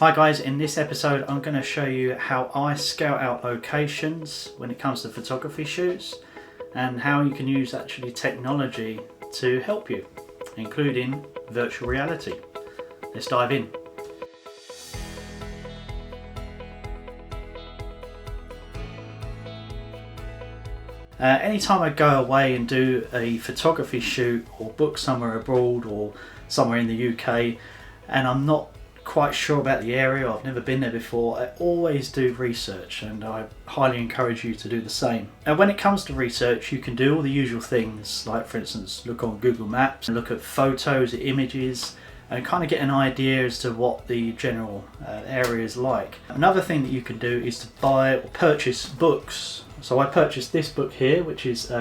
Hi guys, in this episode I'm going to show you how I scout out locations when it comes to photography shoots and how you can use actually technology to help you, including virtual reality. Let's dive in. Anytime I go away and do a photography shoot or book somewhere abroad or somewhere in the UK and I'm not quite sure about the area, I've never been there before, I always do research, and I highly encourage you to do the same. And when it comes to research, you can do all the usual things, like for instance look on Google Maps and look at photos, images, and kind of get an idea as to what the general area is like. Another thing that you can do is to buy or purchase books. So I purchased this book here, which is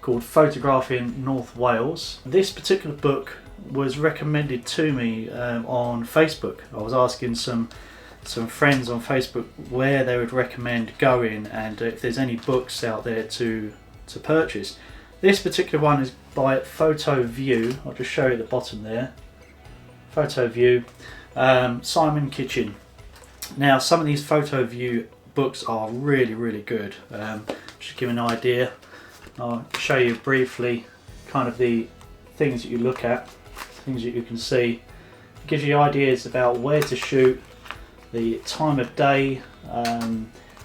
called Photographing North Wales. This particular book was recommended to me on Facebook. I was asking some friends on Facebook where they would recommend going and if there's any books out there to purchase. This particular one is by Photo View. I'll just show you the bottom there. Photo View, Simon Kitchen. Now some of these Photo View books are really good. Just to give an idea, I'll show you briefly kind of the things that you look at, things that you can see. It gives you ideas about where to shoot, the time of day,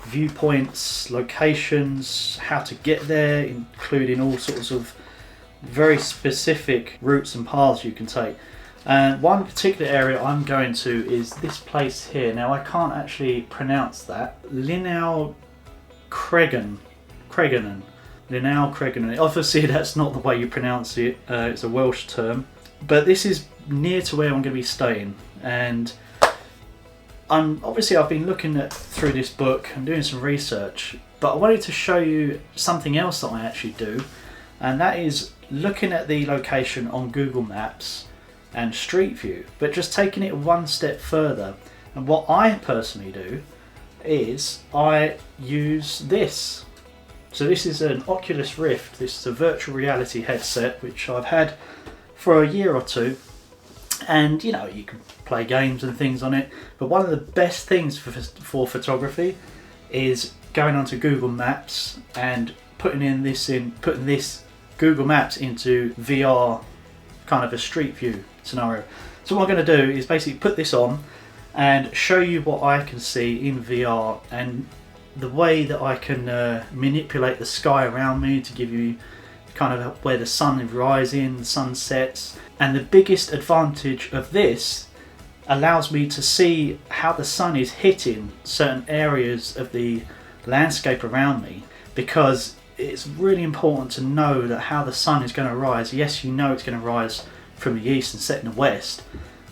viewpoints, locations, how to get there, including all sorts of very specific routes and paths you can take. And one particular area I'm going to is this place here. Now I can't actually pronounce that. Llynau Cregan. Llynau Cregan. Obviously that's not the way you pronounce it. It's a Welsh term. But this is near to where I'm going to be staying. And I've been looking through this book and doing some research. But I wanted to show you something else that I actually do. And that is looking at the location on Google Maps and Street View, but just taking it one step further. And what I personally do is I use this. So this is an Oculus Rift. This is a virtual reality headset which I've had for a year or two, and you know, you can play games and things on it, but one of the best things for photography is going onto Google Maps and putting this Google Maps into VR, kind of a Street View scenario. So what I'm going to do is basically put this on and show you what I can see in VR and the way that I can manipulate the sky around me to give you kind of where the sun is rising, the sun sets. And the biggest advantage of this allows me to see how the sun is hitting certain areas of the landscape around me, because it's really important to know that how the sun is going to rise. Yes, you know it's going to rise from the east and set in the west,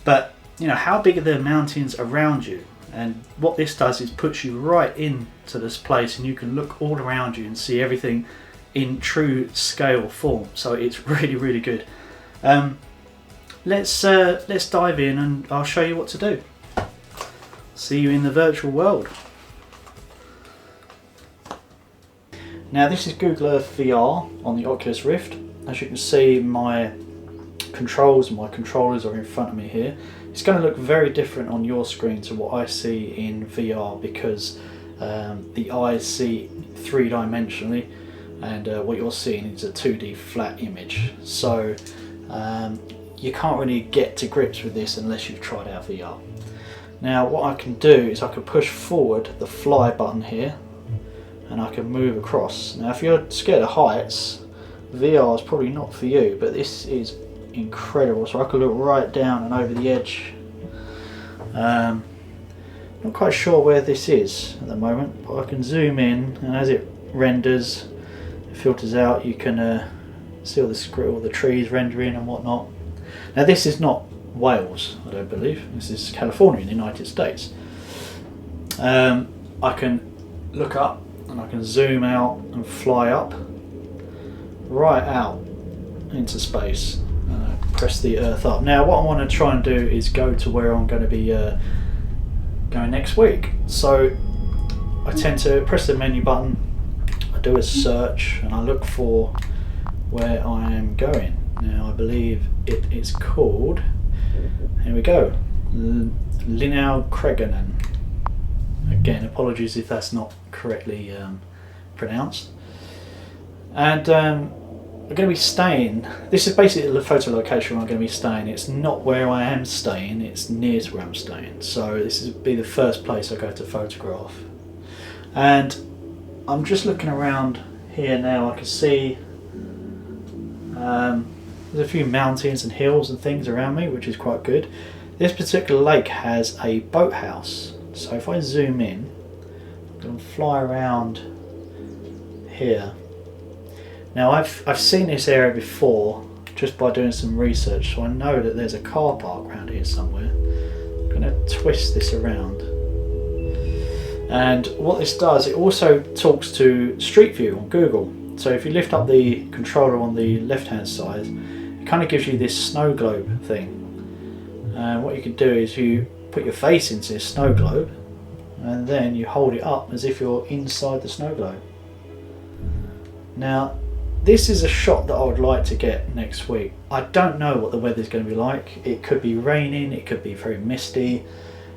but you know, how big are the mountains around you? And what this does is puts you right into this place, and you can look all around you and see everything in true scale form. So it's really good. Let's dive in and I'll show you what to do. See you in the virtual world. Now this is Google Earth VR on the Oculus Rift. As you can see, my controls and my controllers are in front of me here. It's going to look very different on your screen to what I see in VR, because the eyes see three-dimensionally and what you're seeing is a 2D flat image. So you can't really get to grips with this unless you've tried out VR. Now what I can do is I can push forward the fly button here and I can move across. Now if you're scared of heights, VR is probably not for you, but this is incredible. So I can look right down and over the edge. Not quite sure where this is at the moment, but I can zoom in, and as it renders, it filters out, you can see all the trees rendering and whatnot. Now this is not Wales, I don't believe. This is California in the United States. I can look up and I can zoom out and fly up, right out into space. Press the Earth up. Now what I want to try and do is go to where I'm going to be going next week. So I tend to press the menu button, I do a search and I look for where I am going. Now I believe it is called, here we go, Linnell Creganen. Again, apologies if that's not correctly pronounced. And I'm going to be staying. This is basically the photo location where I'm going to be staying. It's not where I am staying, it's near to where I'm staying. So this will be the first place I go to photograph. And I'm just looking around here now. I can see there's a few mountains and hills and things around me, which is quite good. This particular lake has a boathouse. So if I zoom in, I'm going to fly around here. Now I've seen this area before just by doing some research, so I know that there's a car park around here somewhere. I'm going to twist this around. And what this does, it also talks to Street View on Google. So if you lift up the controller on the left hand side, it kind of gives you this snow globe thing. And what you can do is you put your face into this snow globe and then you hold it up as if you're inside the snow globe. Now this is a shot that I would like to get next week. I don't know what the weather's going to be like. It could be raining, it could be very misty,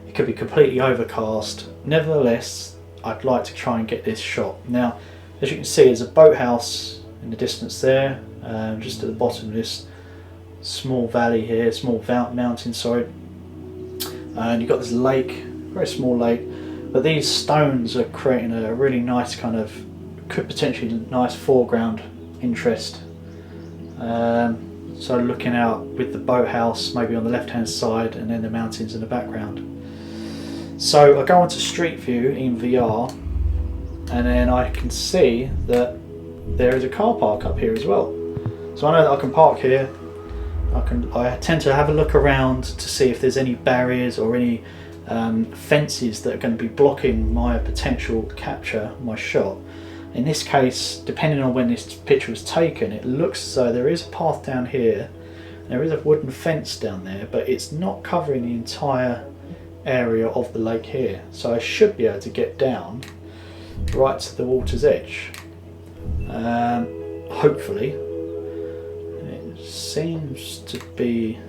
it could be completely overcast. Nevertheless, I'd like to try and get this shot. Now as you can see, there's a boathouse in the distance there, just at the bottom of this small valley here, small mountain, sorry. And you've got this lake, very small lake, but these stones are creating a really nice kind of, could potentially nice foreground interest. So looking out with the boathouse maybe on the left hand side and then the mountains in the background. So I go onto Street View in VR and then I can see that there is a car park up here as well. So I know that I can park here. I tend to have a look around to see if there's any barriers or any fences that are going to be blocking my potential capture, my shot. In this case, depending on when this picture was taken, it looks as though there is a path down here, there is a wooden fence down there, but it's not covering the entire area of the lake here. So I should be able to get down right to the water's edge, hopefully. Seems to be,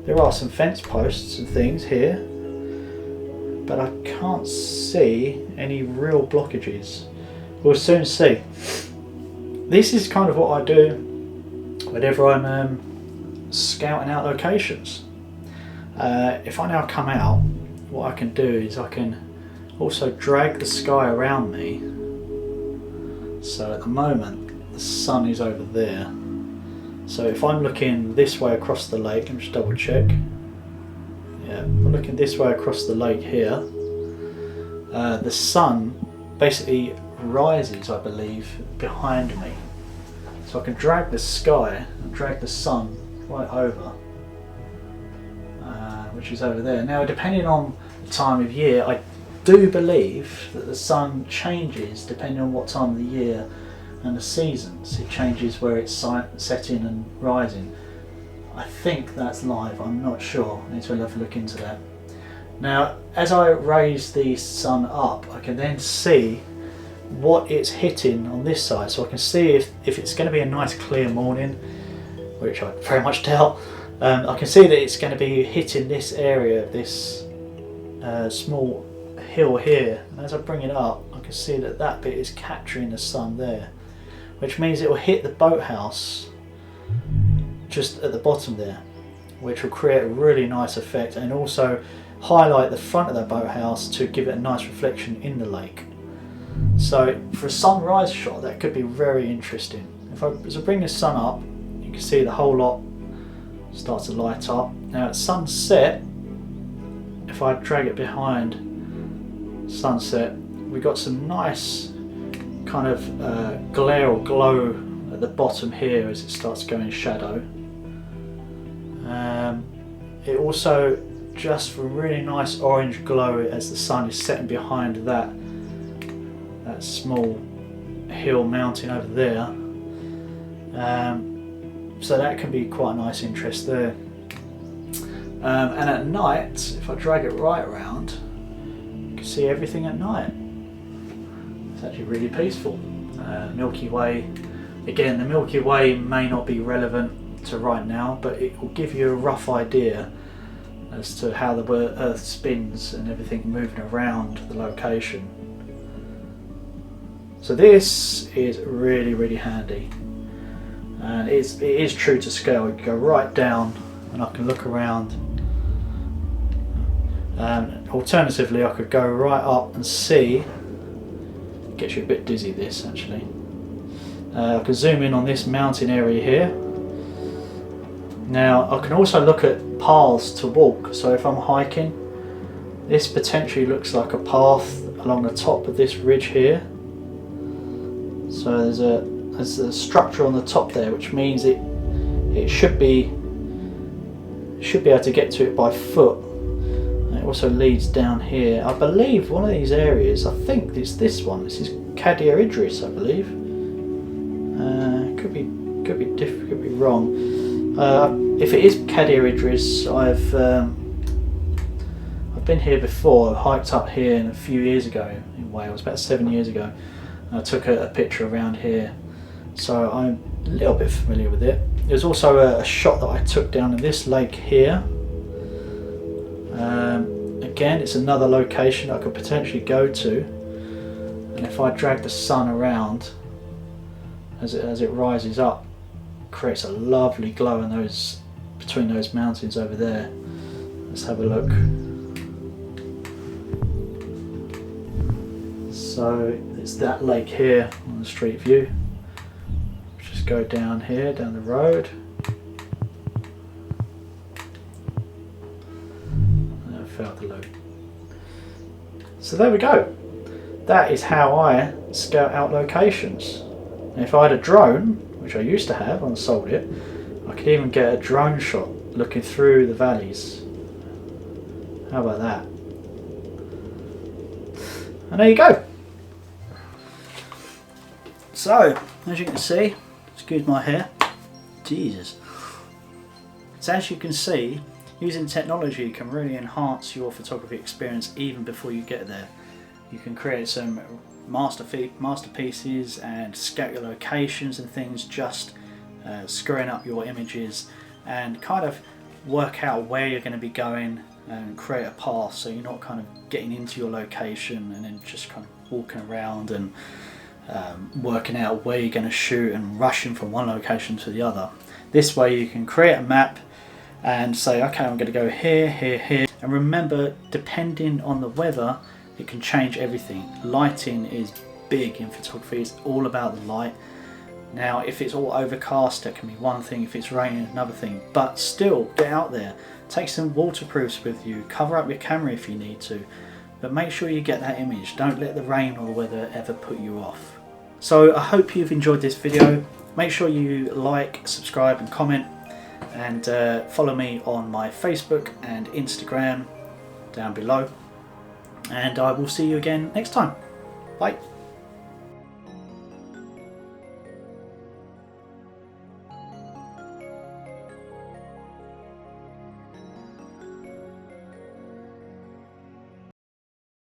there are some fence posts and things here, but I can't see any real blockages. We'll soon see. This is kind of what I do whenever I'm scouting out locations. If I now come out, what I can do is I can also drag the sky around me. So at the moment the sun is over there. So if I'm looking this way across the lake, let me just double check. Yeah, I'm looking this way across the lake here. The sun basically rises, I believe, behind me. So I can drag the sky and drag the sun right over, which is over there. Now, depending on the time of year, I do believe that the sun changes depending on what time of the year and the seasons. It changes where it's setting and rising. I think that's live, I'm not sure. I need to have a look into that. Now, as I raise the sun up, I can then see what it's hitting on this side. So I can see if it's going to be a nice clear morning, which I very much doubt. I can see that it's going to be hitting this area, this small hill here. And as I bring it up, I can see that that bit is capturing the sun there, which means it will hit the boathouse just at the bottom there, which will create a really nice effect and also highlight the front of that boathouse to give it a nice reflection in the lake. So for a sunrise shot, that could be very interesting. As I bring the sun up, you can see the whole lot starts to light up. Now at sunset, if I drag it behind sunset, we got some nice kind of glare or glow at the bottom here as it starts going shadow. It also just a really nice orange glow as the sun is setting behind that small hill mountain over there. So that can be quite a nice interest there. And at night, if I drag it right around, you can see everything at night. It's actually really peaceful. Milky Way, again, the Milky Way may not be relevant to right now, but it will give you a rough idea as to how the Earth spins and everything moving around the location. So this is really handy, and it is true to scale. You can go right down and I can look around, and alternatively I could go right up and see. It gets you a bit dizzy, this actually. I can zoom in on this mountain area here. Now I can also look at paths to walk, so if I'm hiking, this potentially looks like a path along the top of this ridge here. So there's a structure on the top there, which means it should be able to get to it by foot. And it also leads down here. I believe one of these areas, I think it's this one. This is Cadir Idris, I believe. Could be wrong. If it is Cadir Idris, I've been here before. I hiked up here a few years ago in Wales, about 7 years ago. I took a picture around here, so I'm a little bit familiar with it. There's also a shot that I took down in this lake here. Again, it's another location I could potentially go to, and if I drag the sun around as it rises up, it creates a lovely glow in between those mountains over there. Let's have a look. So it's that lake here on the street view. Just go down here, down the road. And I failed the load. So there we go. That is how I scout out locations. And if I had a drone, which I used to have and sold it, I could even get a drone shot looking through the valleys. How about that? And there you go. So, as you can see, excuse my hair, Jesus. So as you can see, using technology can really enhance your photography experience even before you get there. You can create some masterpieces and scout your locations and things, just screwing up your images, and kind of work out where you're going to be going and create a path, so you're not kind of getting into your location and then just kind of walking around and working out where you're going to shoot and rushing from one location to the other. This way you can create a map and say, okay, I'm going to go here, here, here. And remember, depending on the weather, it can change everything. Lighting is big in photography. It's all about the light. Now, if it's all overcast, that can be one thing. If it's raining, another thing. But still, get out there. Take some waterproofs with you. Cover up your camera if you need to. But make sure you get that image. Don't let the rain or the weather ever put you off. So I hope you've enjoyed this video. Make sure you like, subscribe and comment, and follow me on my Facebook and Instagram down below, and I will see you again next time. Bye.